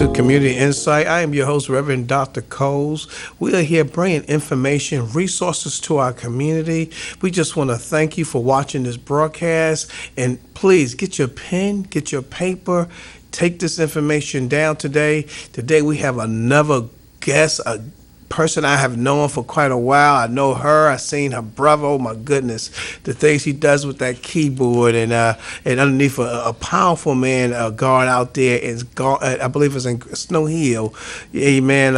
to Community Insight. I am your host, Reverend Dr. Coles. We are here bringing information, resources to our community. We just want to thank you for watching this broadcast. And please get your pen, get your paper, take this information down today. Today we have another guest, a person I have known for quite a while. I know her. I've seen her brother. Oh my goodness, the things he does with that keyboard, and underneath a powerful man guard out there is I believe it's in Snow Hill. Amen.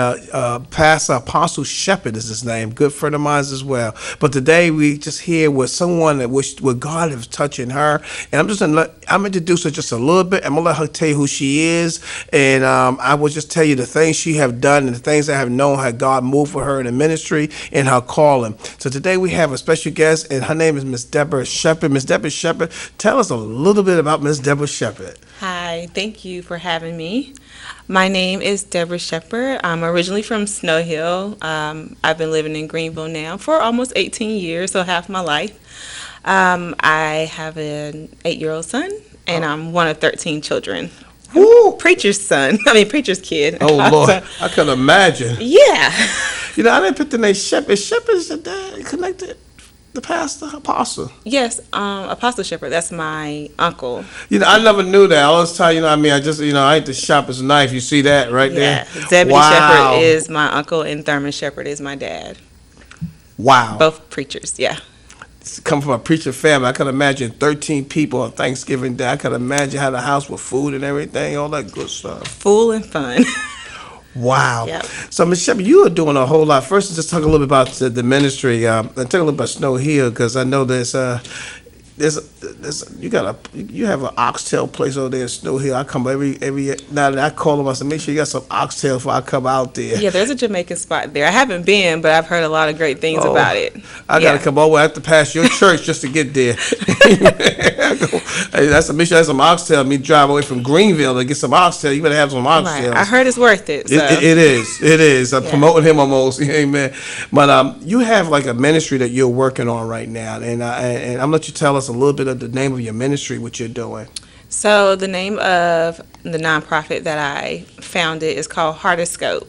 Pastor Apostle Sheppard is his name. Good friend of mine as well. But today we just here with someone that where God is touching her, and I'm introduce her just a little bit. I'm gonna let her tell you who she is, and I will just tell you the things she have done and the things I have known how God moved for her in the ministry and her calling. So today we have a special guest, and her name is Miss Deborah Sheppard. Miss Deborah Sheppard, tell us a little bit about Miss Deborah Sheppard. Hi, thank you for having me. My name is Deborah Sheppard. I'm originally from Snow Hill. I've been living in Greenville now for almost 18 years, so half my life. I have an 8-year-old son, and I'm one of 13 children. Woo! Preacher's kid. Oh, Lord. I can imagine. Yeah. You know, I didn't put the name Sheppard. Sheppard is the dad connected, the pastor, apostle. Yes, Apostle Sheppard, that's my uncle. You know, I never knew that. I always tell you, know what I mean? I ain't the sharpest knife. You see that right there? Zebedee Wow. Sheppard is my uncle, and Thurman Sheppard is my dad. Wow. Both preachers, yeah. Come from a preacher family. I can imagine 13 people on Thanksgiving Day. I can imagine how the house with food and everything, all that good stuff. Full and fun. Wow. Yep. So, Ms. Sheppard, you are doing a whole lot. First, just talk a little bit about the ministry. And talk a little about Snow Hill, because I know you have an oxtail place over there in Snow Hill. I come every now that I call them, I say, make sure you got some oxtail before I come out there. Yeah, there's a Jamaican spot there. I haven't been, but I've heard a lot of great things about it. I got to come over. I have to pass your church just to get there. Hey, make sure I have some oxtail. Me drive away from Greenville to get some oxtail. You better have some oxtail. Right. I heard it's worth it. So. It is. I'm promoting him almost. Amen. But you have like a ministry that you're working on right now, and I'm gonna let you tell us a little bit of the name of your ministry, what you're doing. So the name of the nonprofit that I founded is called Heartoscope.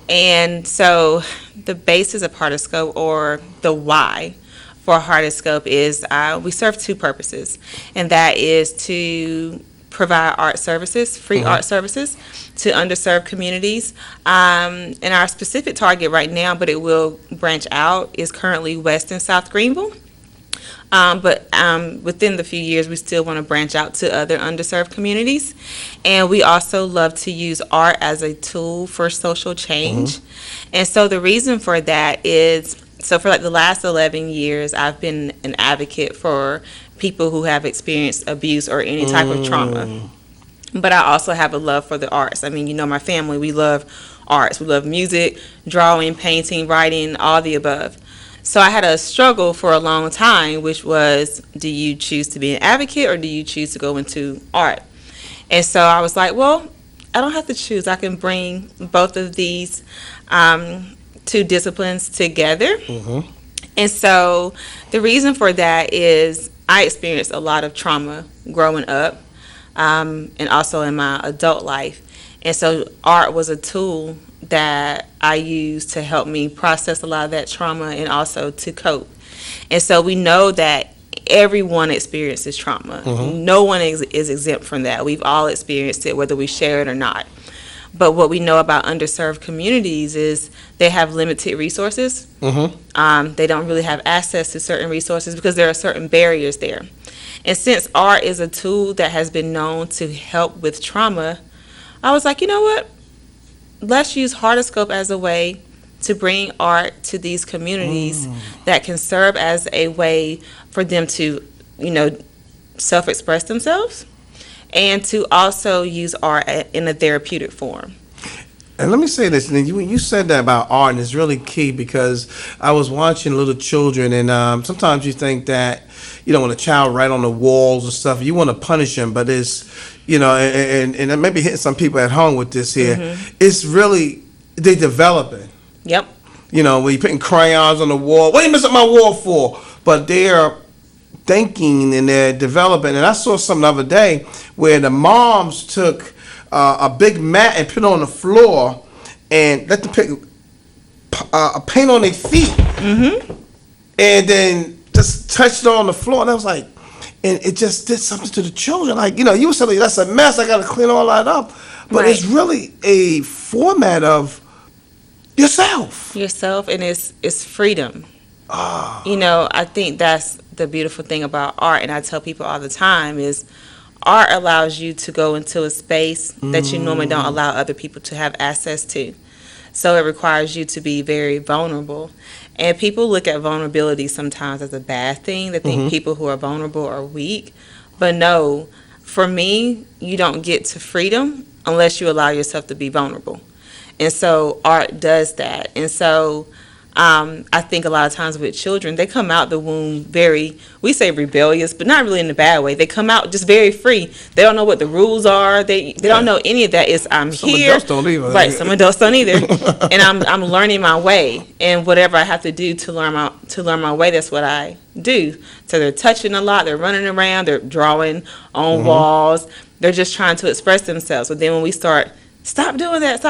And so the basis of Heartoscope, or the why for Heartoscope, is we serve two purposes, and that is to provide art services, free art services to underserved communities. And our specific target right now, but it will branch out, is currently West and South Greenville. But within the few years, we still want to branch out to other underserved communities. And we also love to use art as a tool for social change. And so the reason for that is, so for like the last 11 years, I've been an advocate for people who have experienced abuse or any type of trauma. But I also have a love for the arts. I mean, you know, my family, we love arts. We love music, drawing, painting, writing, all the above. So I had a struggle for a long time, which was, do you choose to be an advocate or do you choose to go into art? And so I was like, well, I don't have to choose. I can bring both of these two disciplines together. And so the reason for that is I experienced a lot of trauma growing up and also in my adult life. And so art was a tool that I used to help me process a lot of that trauma and also to cope. And so we know that everyone experiences trauma. No one is exempt from that. We've all experienced it, whether we share it or not. But what we know about underserved communities is they have limited resources. They don't really have access to certain resources because there are certain barriers there. And since art is a tool that has been known to help with trauma, I was like, you know what? Let's use Heartoscope as a way to bring art to these communities that can serve as a way for them to, you know, self-express themselves and to also use art in a therapeutic form. And let me say this, and you said that about art, and it's really key because I was watching little children, and sometimes you think that, you know, when a child write on the walls and stuff, you want to punish them, but it's, you know, and maybe hitting some people at home with this here, it's really, they developing. Yep. You know, when you're putting crayons on the wall, what are you messing up my wall for? But they're thinking and they're developing. And I saw something the other day where the moms took a big mat and put it on the floor and let them paint on their feet. Mm-hmm. And then just touched it on the floor. And I was like, and it just did something to the children. Like, you were saying, that's a mess. I got to clean all that up. But Right. it's really a format of yourself. Yourself, and it's freedom. I think that's the beautiful thing about art, and I tell people all the time is art allows you to go into a space that you normally don't allow other people to have access to. So it requires you to be very vulnerable. And people look at vulnerability sometimes as a bad thing. They think people who are vulnerable are weak. But no, for me, you don't get to freedom unless you allow yourself to be vulnerable. And so art does that. And so I think a lot of times with children, they come out the womb we say rebellious, but not really in a bad way. They come out just very free. They don't know what the rules are. They don't know any of that. It's I'm Some here. adults don't either. Right, some adults don't either. And I'm learning my way. And whatever I have to do to learn my way, that's what I do. So they're touching a lot, they're running around, they're drawing on walls. They're just trying to express themselves. But then when we start stop doing that,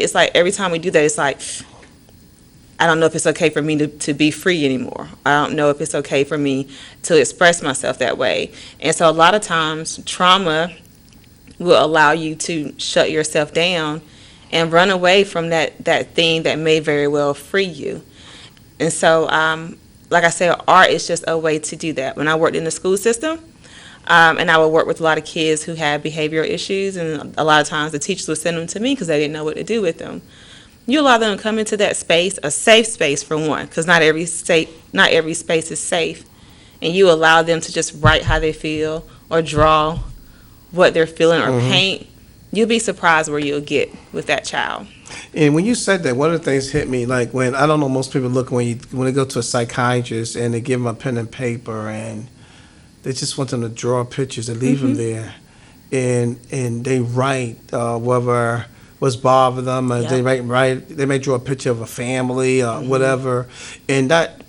it's like every time we do that, it's like I don't know if it's okay for me to be free anymore. I don't know if it's okay for me to express myself that way. And so a lot of times trauma will allow you to shut yourself down and run away from that thing that may very well free you. And so, like I said, art is just a way to do that. When I worked in the school system, and I would work with a lot of kids who had behavioral issues, and a lot of times the teachers would send them to me because they didn't know what to do with them. You allow them to come into that space, a safe space for one, because not every space is safe, and you allow them to just write how they feel or draw what they're feeling or paint. You'll be surprised where you'll get with that child. And when you said that, one of the things hit me, like when, I don't know, most people look when they go to a psychiatrist and they give them a pen and paper and they just want them to draw pictures and leave them there, and they write what's bothering them, and they may draw a picture of a family or whatever, and that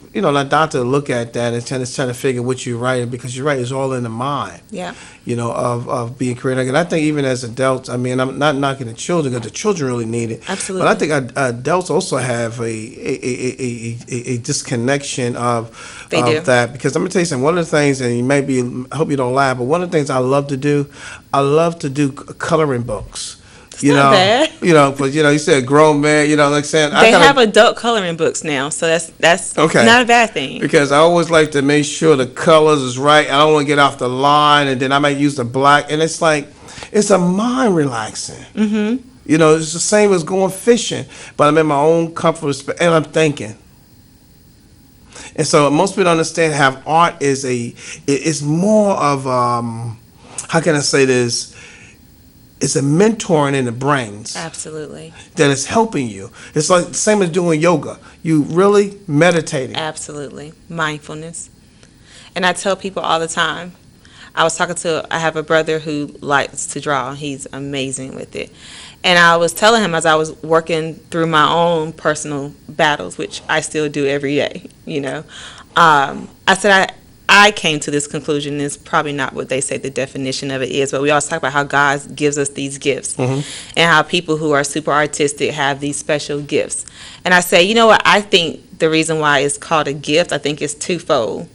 doctor look at that and trying to figure what you're writing, because you're right, it's all in the mind. Yeah. Of being creative. And I think even as adults, I mean, I'm not knocking the children because the children really need it. Absolutely. But I think adults also have a disconnection of that, because I'm gonna tell you something. One of the things, and I hope you don't laugh, but one of the things I love to do coloring books. Not bad. But you said grown man, like saying They have adult coloring books now, so that's okay. Not a bad thing. Because I always like to make sure the colors is right. I don't want to get off the line, and then I might use the black, and it's like it's a mind relaxing. It's the same as going fishing, but I'm in my own comfort and I'm thinking. And so most people don't understand how art is more of how can I say this? It's a mentoring in the brains. Absolutely. That is helping you. It's like the same as doing yoga. You really meditating. Absolutely. Mindfulness. And I tell people all the time, I have a brother who likes to draw. He's amazing with it. And I was telling him as I was working through my own personal battles, which I still do every day, I said, I came to this conclusion. It's probably not what they say the definition of it is, but we always talk about how God gives us these gifts and how people who are super artistic have these special gifts. And I say, you know what? I think the reason why it's called a gift, I think it's twofold.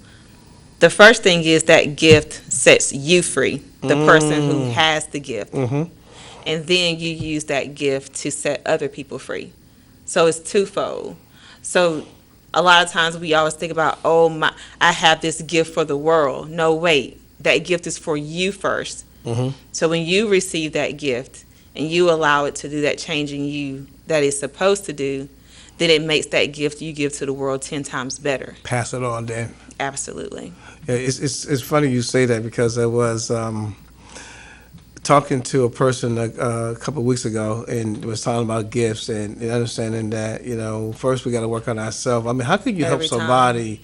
The first thing is that gift sets you free, the person who has the gift. And then you use that gift to set other people free. So it's twofold. So a lot of times we always think about, I have this gift for the world. No, wait, that gift is for you first. So when you receive that gift and you allow it to do that change in you that it's supposed to do, then it makes that gift you give to the world 10 times better. Pass it on then. Absolutely. Yeah, it's funny you say that, because I was talking to a person a couple of weeks ago and was talking about gifts and understanding that, first we got to work on ourselves. I mean, how could you help somebody?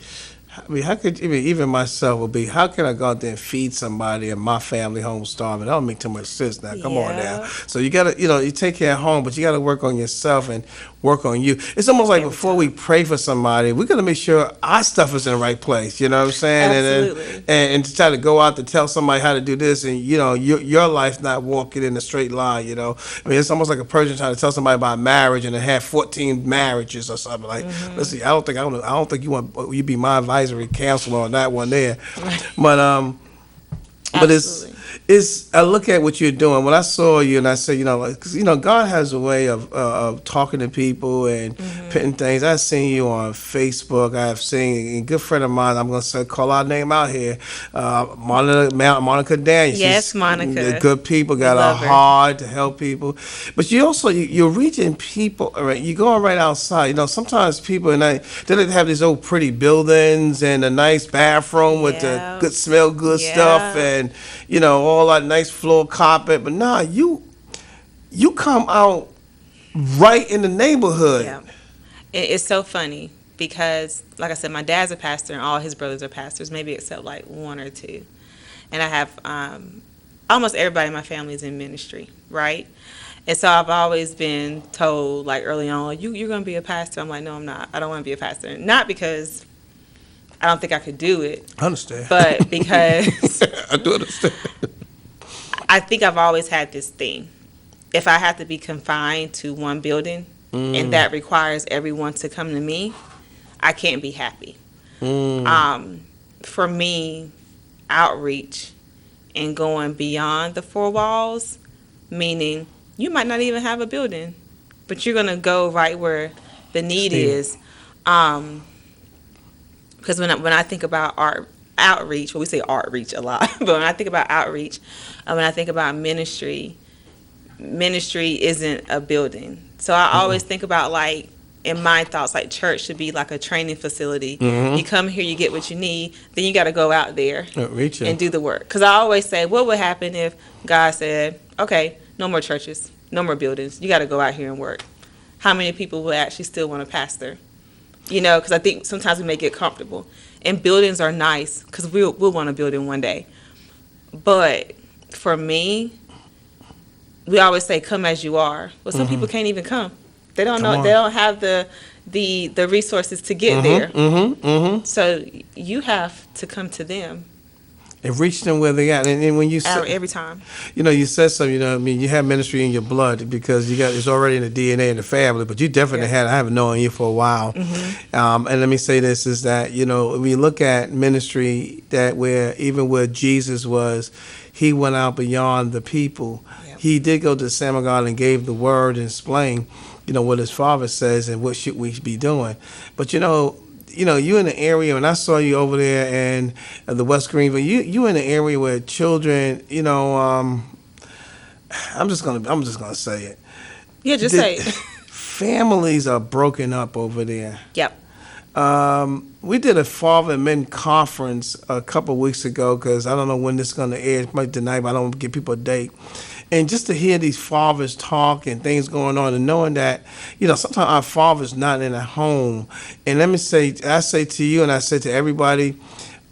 I mean, how could even myself would be, how can I go out there and feed somebody in my family home starving? That don't make too much sense now. Come on now. So you got to, you take care of home, but you got to work on yourself. And work on you. It's almost like Every before time. we pray for somebody, we got to make sure our stuff is in the right place. You know what I'm saying? Absolutely. And to try to go out to tell somebody how to do this, and your life's not walking in a straight line. I mean, it's almost like a person trying to tell somebody about marriage and they have 14 marriages or something. Like, listen, I don't think you be my advisory counselor on that one there, but but Absolutely. it's I look at what you're doing. When I saw you, and I say, God has a way of talking to people and putting things. I've seen you on Facebook. I've seen a good friend of mine. I'm going to call our name out here, Monica Daniels. Yes, She's Monica. good people. Got love a her. heart to help people. But you also you're reaching people. Right? You're going right outside. Sometimes people they have these old pretty buildings and a nice bathroom with the good smell good stuff and all that nice floor carpet, but nah, you come out right in the neighborhood. Yeah. It's so funny because, like I said, my dad's a pastor and all his brothers are pastors, maybe except like one or two. And I have almost everybody in my family is in ministry, right? And so I've always been told, like early on, you're going to be a pastor. I'm like, no, I'm not. I don't want to be a pastor. Not because I don't think I could do it. I understand. But because I do understand. I think I've always had this thing. If I have to be confined to one building and that requires everyone to come to me, I can't be happy. For me, outreach and going beyond the four walls, meaning you might not even have a building, but you're going to go right where the need is. Because when I think about outreach, well, we say outreach a lot, but when I think about outreach, when I think about ministry isn't a building. So I always think about, like, in my thoughts, like church should be like a training facility. You come here, you get what you need, then you got to go out there and do the work. Because I always say, what would happen if God said, okay, no more churches, no more buildings, you got to go out here and work? How many people would actually still want to pastor? Because I think sometimes we may get comfortable. And buildings are nice because we'll want a building one day. But for me, we always say, come as you are. Well, some people can't even come. They don't know. They don't have the resources to get there. So you have to come to them. And reach them where they at. And when you say, Every time. You said something, you have ministry in your blood because it's already in the DNA in the family, but you definitely I haven't known you for a while. And let me say this is that, we look at ministry even where Jesus was, he went out beyond the people. Yep. He did go to the synagogue and gave the word and explained, what his father says and what should we be doing. But, you in the area, and I saw you over there in the West Greenville. You in the area where children, I'm just gonna say it. Yeah, just say it. Families are broken up over there. Yep. We did a father and men conference a couple of weeks ago because I don't know when this is gonna air. It might be tonight, but I don't want to give people a date. And just to hear these fathers talk and things going on and knowing that, sometimes our father's not in a home. And let me say, I say to you and I say to everybody,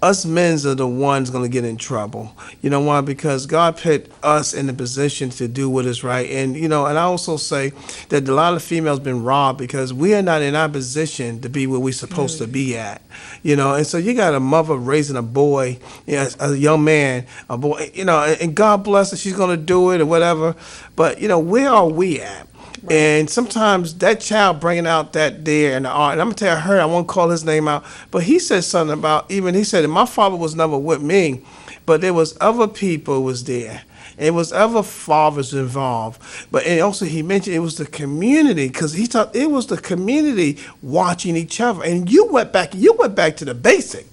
us men's are the ones going to get in trouble. You know why? Because God put us in the position to do what is right. And, and I also say that a lot of females been robbed because we are not in our position to be where we're supposed to be at. And so you got a mother raising a boy, a young man, a boy, and God bless her, she's going to do it or whatever. But, where are we at? Right. And sometimes that child bringing out that there and the art, and I'm going to tell her, I won't call his name out, but he said something about, he said, my father was never with me, but there was other people was there. And it was other fathers involved. But and also he mentioned it was the community because he thought it was the community watching each other. And you went back to the basic.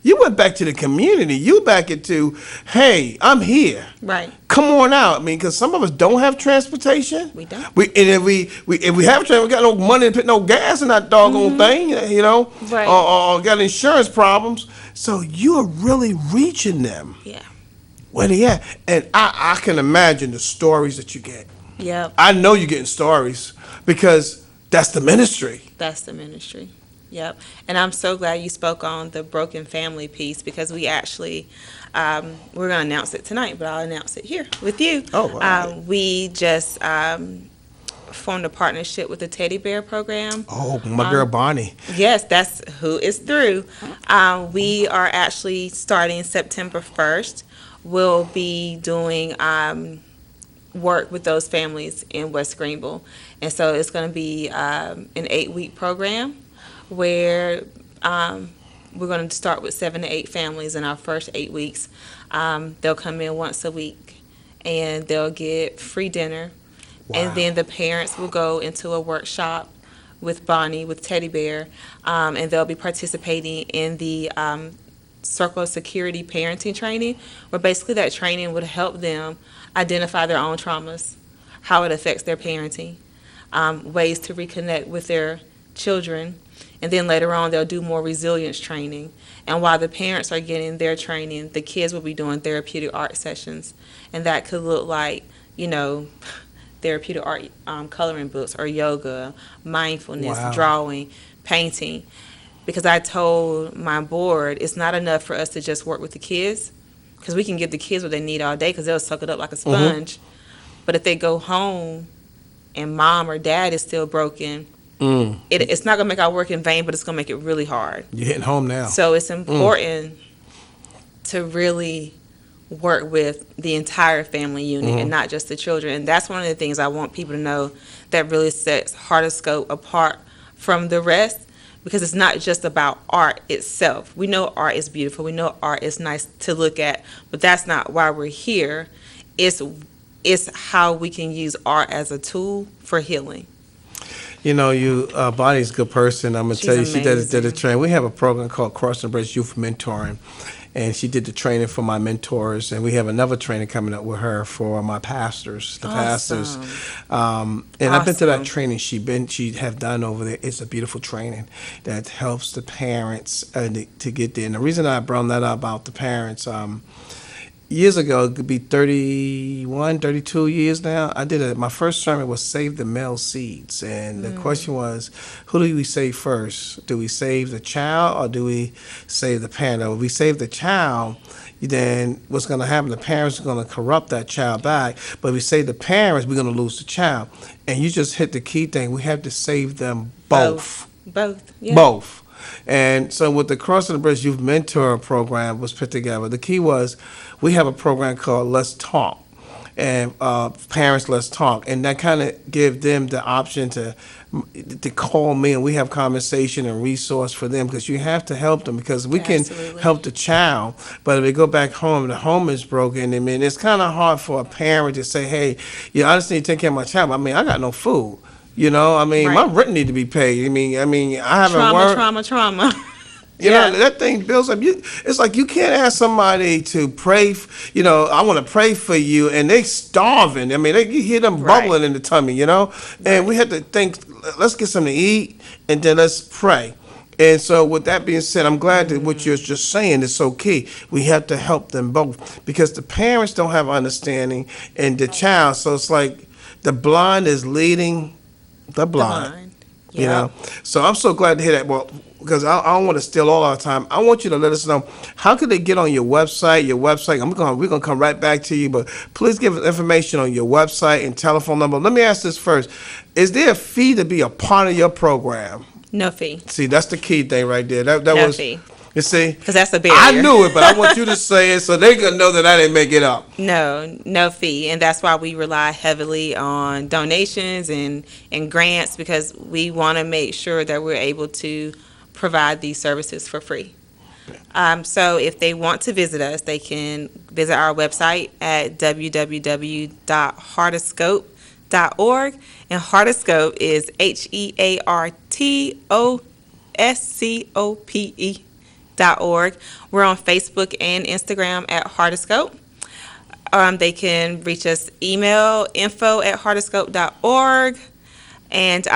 You went back to the community. You back into, hey, I'm here. Right. Come on out. Because some of us don't have transportation. We don't. And if we have transportation, we got no money to put no gas in that doggone thing, Right. Or got insurance problems. So you're really reaching them. Yeah. Where they at? And I can imagine the stories that you get. Yep. I know you're getting stories because that's the ministry. That's the ministry. Yep. And I'm so glad you spoke on the broken family piece because we actually, we're going to announce it tonight, but I'll announce it here with you. Oh, wow. We just formed a partnership with the Teddy Bear program. Oh, my girl Bonnie. Yes, that's who it's through. We are actually starting September 1st. We'll be doing work with those families in West Greenville. And so it's going to be an 8-week program where we're going to start with 7 to 8 families in our first 8 weeks. They'll come in once a week and they'll get free dinner. Wow. And then the parents will go into a workshop with Bonnie, with Teddy Bear, and they'll be participating in the Circle of Security parenting training, where basically that training would help them identify their own traumas, how it affects their parenting, ways to reconnect with their children, and then later on they'll do more resilience training. And while the parents are getting their training, the kids will be doing therapeutic art sessions, and that could look like, therapeutic art, coloring books or yoga, mindfulness, Wow. drawing, painting. Because I told my board it's not enough for us to just work with the kids, because we can give the kids what they need all day because they'll suck it up like a sponge. But if they go home and mom or dad is still broken, it's not going to make our work in vain, but it's going to make it really hard. You're hitting home now. So it's important to really work with the entire family unit and not just the children. And that's one of the things I want people to know that really sets Heartoscope apart from the rest, because it's not just about art itself. We know art is beautiful. We know art is nice to look at, but that's not why we're here. It's how we can use art as a tool for healing. Bonnie's a good person. I'm going to She's tell you, she did amazing. a training. We have a program called Crossing the Bridge Youth Mentoring, and she did the training for my mentors, and we have another training coming up with her for my pastors, the pastors. And I've been to that Awesome. training she have done over there. It's a beautiful training that helps the parents to get there. And the reason I brought that up about the parents, years ago, it could be 31, 32 years now, my first sermon was Save the Male Seeds. And the question was, who do we save first? Do we save the child or do we save the parent? If we save the child, then what's going to happen? The parents are going to corrupt that child back. But if we save the parents, we're going to lose the child. And you just hit the key thing. We have to save them both. Both. Yeah. Both. And so with the Crossing the Bridge Youth Mentor program was put together, the key was we have a program called Let's Talk, and Parents Let's Talk, and that kind of give them the option to call me, and we have conversation and resource for them, because you have to help them, because we can Absolutely. help the child, but if they go back home, the home is broken. I mean, it's kind of hard for a parent to say, hey, I just need to take care of my child. I mean, I got no food. My Right. rent need to be paid. I mean, I haven't worked. Trauma. That thing builds up. It's like you can't ask somebody to pray. I want to pray for you, and they starving. I mean, you hear them Right. bubbling in the tummy. And we had to think. Let's get something to eat, and then let's pray. And so, with that being said, I'm glad that what you're just saying is so key. We have to help them both, because the parents don't have understanding, and the child. So it's like the blind is leading the blind. Yeah. So I'm so glad to hear that. Well, because I don't want to steal all our time. I want you to let us know, how can they get on your website? We're gonna come right back to you, but please give us information on your website and telephone number. Let me ask this first: is there a fee to be a part of your program? No fee. See, that's the key thing right there. That No was. fee. You see, Because that's a barrier. I knew it, but I want you to say it so they can know that I didn't make it up. No fee. And that's why we rely heavily on donations and grants, because we want to make sure that we're able to provide these services for free. So if they want to visit us, they can visit our website at www.heartoscope.org. And Heartoscope is HEARTOSCOPE.org. We're on Facebook and Instagram at Heartoscope. They can reach us email info@heartoscope.org, and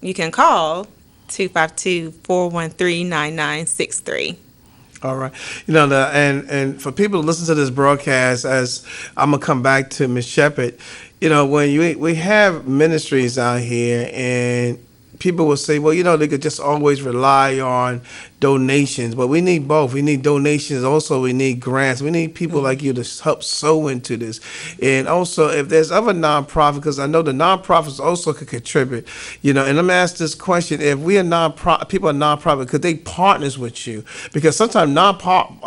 you can call 252-413-9963. All right. And for people to listen to this broadcast, as I'm gonna come back to Ms. Sheppard, when we have ministries out here, and people will say, well, they could just always rely on donations, but we need both. We need donations. Also, we need grants. We need people like you to help sow into this. And also, if there's other nonprofits, because I know the nonprofits also could contribute, and let me ask this question. If we are people are nonprofit, could they partners with you? Because sometimes other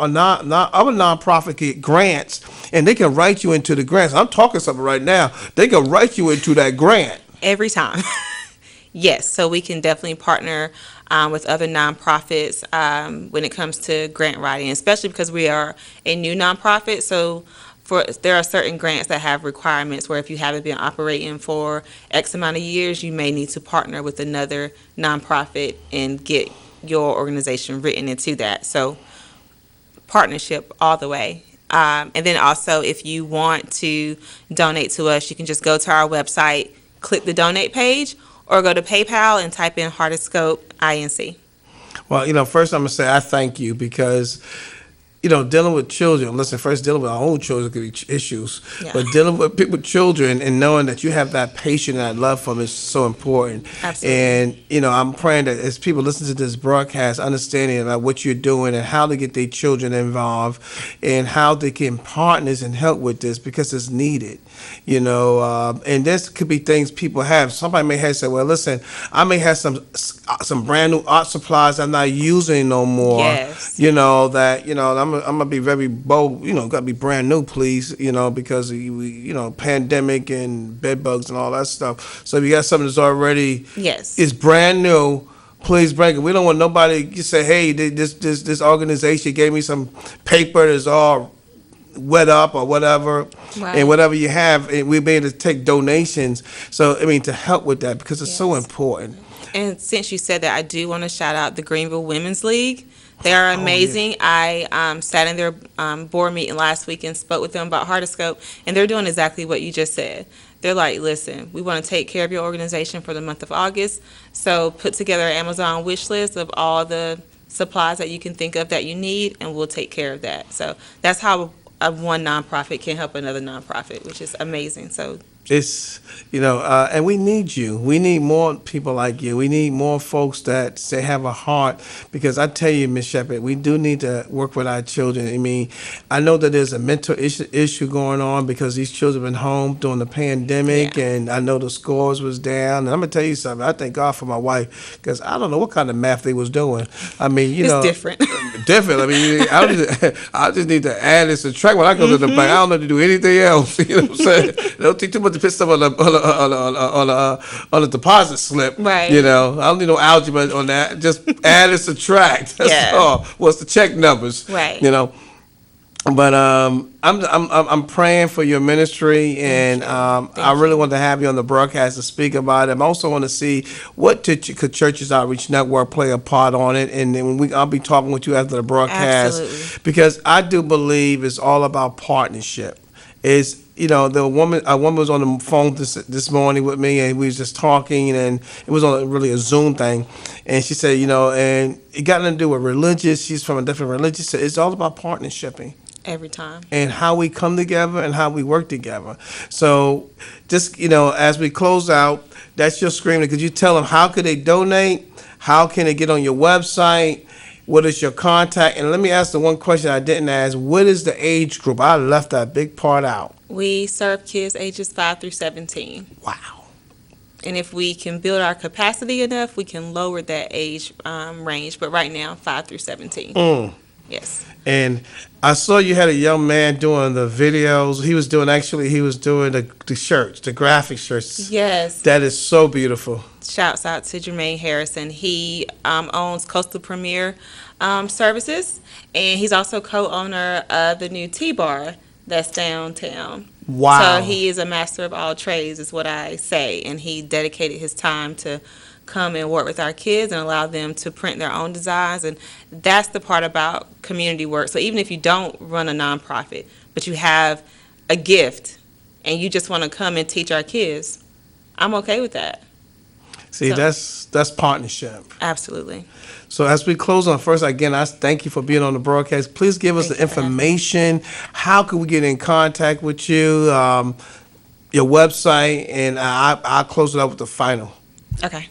nonprofit get grants, and they can write you into the grants. I'm talking something right now. They can write you into that grant. Every time. Yes, so we can definitely partner with other nonprofits when it comes to grant writing, especially because we are a new nonprofit. So there are certain grants that have requirements where if you haven't been operating for X amount of years, you may need to partner with another nonprofit and get your organization written into that. So partnership all the way. And then also, if you want to donate to us, you can just go to our website, click the donate page, or go to PayPal and type in Heartoscope INC. Well, first I'm going to say I thank you because, dealing with children, first dealing with our own children could be issues, but dealing with people, children, and knowing that you have that patience and that love for them is so important. Absolutely. And, I'm praying that as people listen to this broadcast, understanding about what you're doing and how to get their children involved and how they can partners and help with this because it's needed. And this could be things people have. Somebody may have said, well, listen, I may have some brand new art supplies I'm not using no more. Yes. I'm gonna be very bold. Gotta be brand new, please. Because pandemic and bed bugs and all that stuff. So if you got something that's already is brand new, please bring it. We don't want nobody to say, hey, this organization gave me some paper that's all wet up or whatever, right. And whatever you have, and we'll be able to take donations. So to help with that because it's so important. And since you said that, I do want to shout out the Greenville Women's League. They are amazing. I sat in their board meeting last week and spoke with them about Heartoscope, and they're doing exactly what you just said. They're like, listen, we want to take care of your organization for the month of August, so put together an Amazon wish list of all the supplies that you can think of that you need, and we'll take care of that. So that's how one nonprofit can help another nonprofit, which is amazing. So it's, and we need you. We need more people like you. We need more folks that say have a heart because I tell you, Ms. Sheppard, we do need to work with our children. I know that there's a mental issue going on because these children have been home during the pandemic, and I know the scores was down. And I'm going to tell you something. I thank God for my wife because I don't know what kind of math they was doing. It's different. Different. I just need to add and subtract when I go to the bank. I don't know to do anything else. You know what I'm saying? Don't take too much to put stuff on a deposit slip. Right. I don't need no algebra on that. Just add and subtract. That's all. What's the check numbers? Right. But I'm praying for your ministry, and I really want to have you on the broadcast to speak about it. I also want to see what could Churches Outreach Network play a part on it, and then I'll be talking with you after the broadcast. Absolutely. Because I do believe it's all about partnership. A woman was on the phone this morning with me, and we was just talking, and it was on really a Zoom thing, and she said, and it got nothing to do with religious. She's from a different religion. So it's all about partnershiping. Every time. And how we come together and how we work together. So just, as we close out, that's your screen. Could you tell them how could they donate? How can they get on your website? What is your contact? And let me ask the one question I didn't ask. What is the age group? I left that big part out. We serve kids ages 5 through 17. Wow. And if we can build our capacity enough, we can lower that age range. But right now, 5 through 17. Yes. And I saw you had a young man doing the videos. He was doing the shirts, the graphic shirts. Yes. That is so beautiful. Shouts out to Jermaine Harrison. He owns Coastal Premier Services, and he's also co-owner of the new T-Bar that's downtown. Wow. So he is a master of all trades, is what I say, and he dedicated his time to come and work with our kids and allow them to print their own designs. And that's the part about community work. So even if you don't run a nonprofit, but you have a gift and you just want to come and teach our kids, I'm okay with that. See, that's partnership. Absolutely. So as we close on first, again, I thank you for being on the broadcast. Please give us the information. How can we get in contact with you? Your website, and I'll close it out with the final. Okay.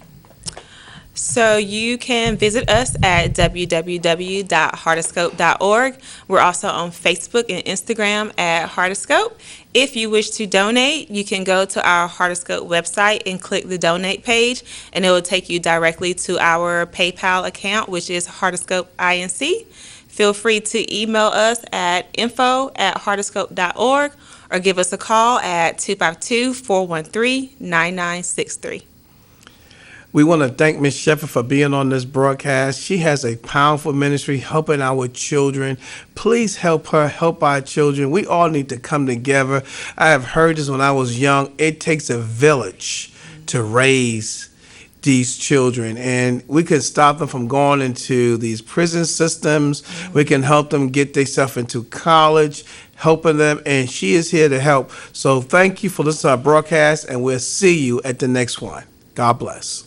So you can visit us at www.heartoscope.org. We're also on Facebook and Instagram at Heartoscope. If you wish to donate, you can go to our Heartoscope website and click the donate page, and it will take you directly to our PayPal account, which is Heartoscope INC. Feel free to email us at info@heartoscope.org or give us a call at 252-413-9963. We want to thank Ms. Sheppard for being on this broadcast. She has a powerful ministry helping our children. Please help her, help our children. We all need to come together. I have heard this when I was young. It takes a village to raise these children, and we can stop them from going into these prison systems. We can help them get themselves into college, helping them, and she is here to help. So thank you for listening to our broadcast, and we'll see you at the next one. God bless.